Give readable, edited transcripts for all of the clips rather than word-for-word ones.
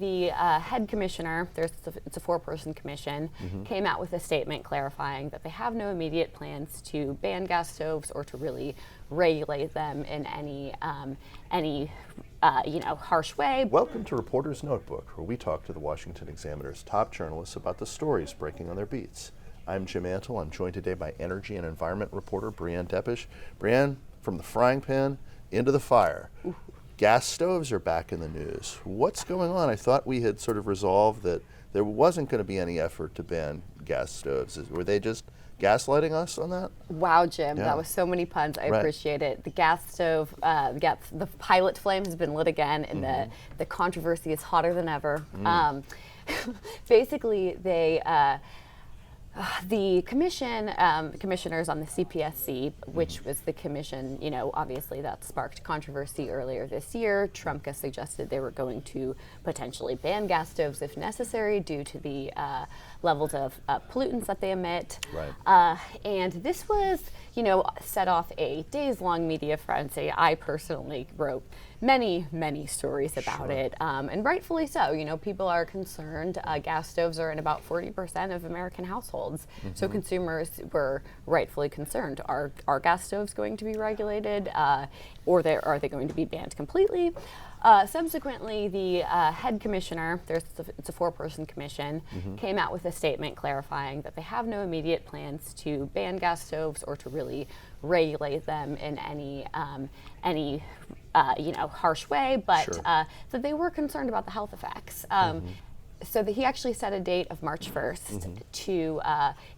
The head commissioner, it's a four-person commission, came out with a statement clarifying that they have no immediate plans to ban gas stoves or to really regulate them in any harsh way. Welcome to Reporter's Notebook, where we talk to the Washington Examiner's top journalists about the stories breaking on their beats. I'm Jim Antle. I'm joined today by energy and environment reporter Breanne Deppisch. Breanne, from the frying pan into the fire. Ooh. Gas stoves are back in the news. What's going on? I thought we had sort of resolved that there wasn't going to be any effort to ban gas stoves. Were they just gaslighting us on that? Wow, Jim, that was so many puns. I appreciate it. The gas stove, the pilot flame has been lit again, and the controversy is hotter than ever. Basically, the commissioners on the CPSC, which was the commission, obviously that sparked controversy earlier this year. Trump suggested they were going to potentially ban gas stoves if necessary due to the levels of pollutants that they emit. Right. And this was, set off a days-long media frenzy. I personally wrote many stories about it, and rightfully so. People are concerned. Gas stoves are in about 40% of American households, so consumers were rightfully concerned. Are gas stoves going to be regulated, or are they going to be banned completely? Subsequently, the head commissioner, it's a four-person commission, came out with a statement clarifying that they have no immediate plans to ban gas stoves or to really regulate them in any harsh way, but so they were concerned about the health effects. So he actually set a date of March 1st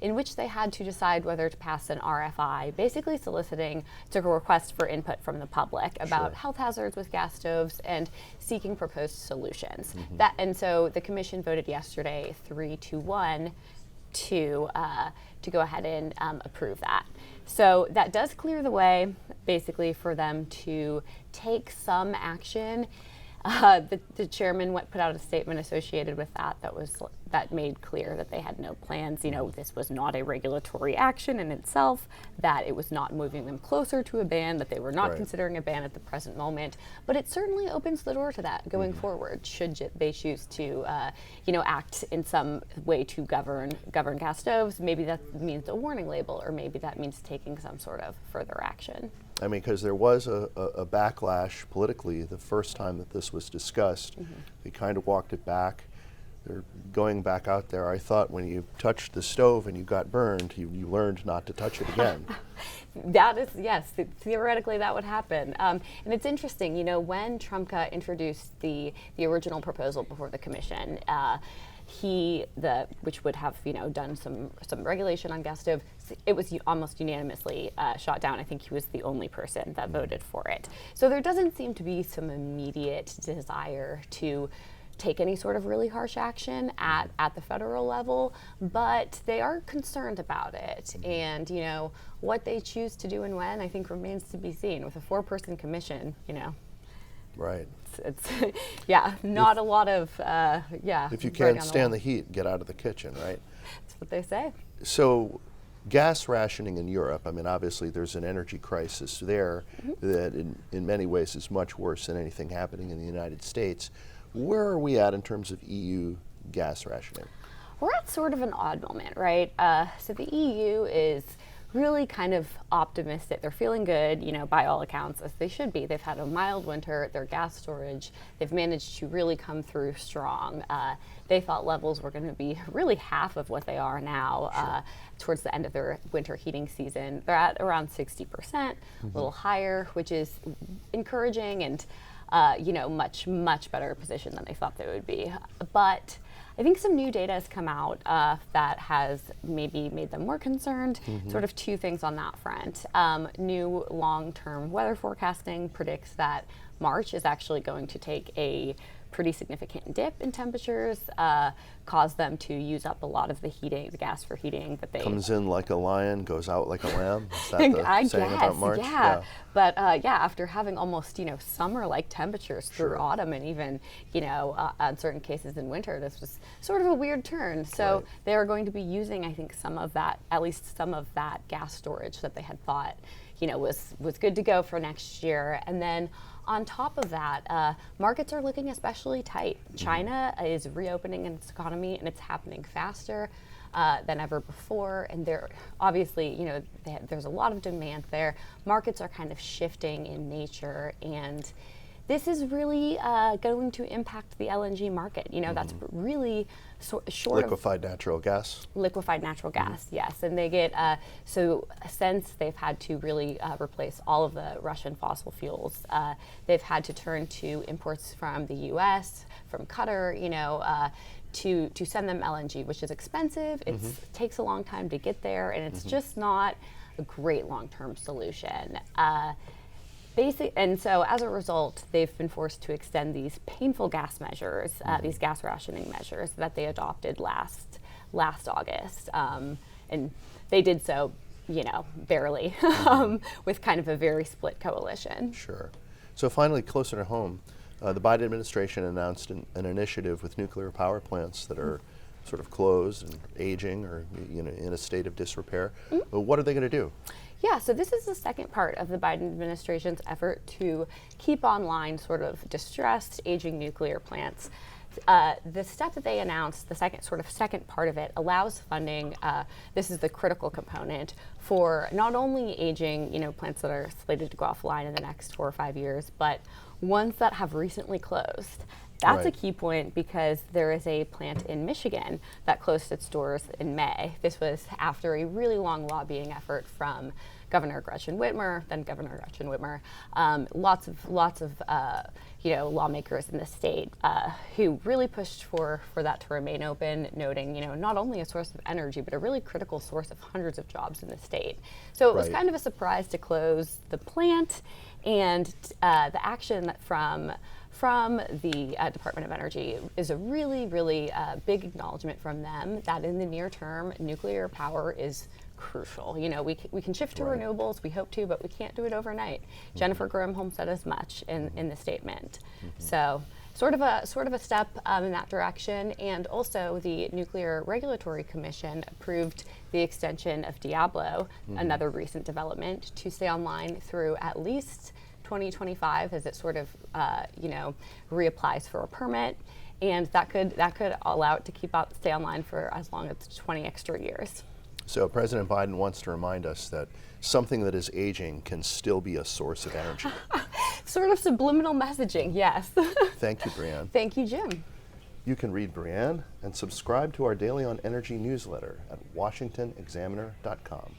in which they had to decide whether to pass an RFI, basically soliciting to a request for input from the public about health hazards with gas stoves and seeking proposed solutions. And so the commission voted yesterday 3-1 to go ahead and approve that. So that does clear the way, basically, for them to take some action. The chairman put out a statement associated with that made clear that they had no plans. This was not a regulatory action in itself, that it was not moving them closer to a ban, that they were not considering a ban at the present moment. But it certainly opens the door to that going forward, should they choose to, act in some way to govern gas stoves. Maybe that means a warning label, or maybe that means taking some sort of further action. I mean, because there was a backlash politically the first time that this was discussed. They kind of walked it back. They're going back out there. I thought when you touched the stove and you got burned, you learned not to touch it again. That is, yes, theoretically that would happen. And it's interesting, when Trump introduced the original proposal before the commission, which would have done some regulation on gas stove, it was almost unanimously shot down. I think he was the only person that voted for it. So there doesn't seem to be some immediate desire to take any sort of really harsh action at the federal level, but they are concerned about it. And what they choose to do and when, I think, remains to be seen. With a four-person commission, Right. It's not a lot of If you can't stand the heat, get out of the kitchen, right? That's what they say. So, gas rationing in Europe, I mean, obviously there's an energy crisis there that in many ways is much worse than anything happening in the United States. Where are we at in terms of EU gas rationing? We're at sort of an odd moment, right? So the EU is really kind of optimistic. They're feeling good, by all accounts, as they should be. They've had a mild winter. Their gas storage, they've managed to really come through strong. They thought levels were going to be really half of what they are now towards the end of their winter heating season. They're at around 60%, a little higher, which is encouraging and much better position than they thought they would be. But I think some new data has come out that has maybe made them more concerned. Sort of two things on that front. New long-term weather forecasting predicts that March is actually going to take a pretty significant dip in temperatures, cause them to use up a lot of the gas for heating that they comes in like a lion, goes out like a lamb. Is that the saying about March? Yeah. But after having almost summer-like temperatures through autumn and even in certain cases in winter, this was sort of a weird turn. So they are going to be using, I think, at least some of that gas storage that they had thought was good to go for next year. And then on top of that, markets are looking especially tight. China is reopening its economy, and it's happening faster than ever before. And obviously, there's a lot of demand there. Markets are kind of shifting in nature, and this is really going to impact the LNG market. That's really short liquefied natural gas. Liquefied natural gas, yes. And they get, so since they've had to really replace all of the Russian fossil fuels, they've had to turn to imports from the US, from Qatar, to send them LNG, which is expensive. It takes a long time to get there, and it's just not a great long-term solution. And so as a result, they've been forced to extend these painful gas measures, these gas rationing measures that they adopted last August. And they did so, barely, with kind of a very split coalition. Sure. So finally, closer to home, the Biden administration announced an initiative with nuclear power plants that are sort of closed and aging or in a state of disrepair. But what are they going to do? Yeah, so this is the second part of the Biden administration's effort to keep online sort of distressed, aging nuclear plants. The step that they announced, the second part of it, allows funding. This is the critical component for not only aging, plants that are slated to go offline in the next 4 or 5 years, but ones that have recently closed. That's a key point because there is a plant in Michigan that closed its doors in May. This was after a really long lobbying effort from Governor Gretchen Whitmer, lots of lawmakers in the state who really pushed for that to remain open, noting not only a source of energy but a really critical source of hundreds of jobs in the state. So it was kind of a surprise to close the plant, and the action from the Department of Energy is a really, really big acknowledgement from them that in the near term, nuclear power is crucial. We can shift to renewables, we hope to, but we can't do it overnight. Jennifer Granholm said as much in the statement. So sort of a step in that direction. And also the Nuclear Regulatory Commission approved the extension of Diablo, another recent development, to stay online through at least 2025 as it sort of reapplies for a permit, and that could allow it to stay online for as long as 20 extra years. So President Biden wants to remind us that something that is aging can still be a source of energy. Sort of subliminal messaging, yes. Thank you, Breanne. Thank you, Jim. You can read Breanne and subscribe to our Daily on Energy newsletter at washingtonexaminer.com.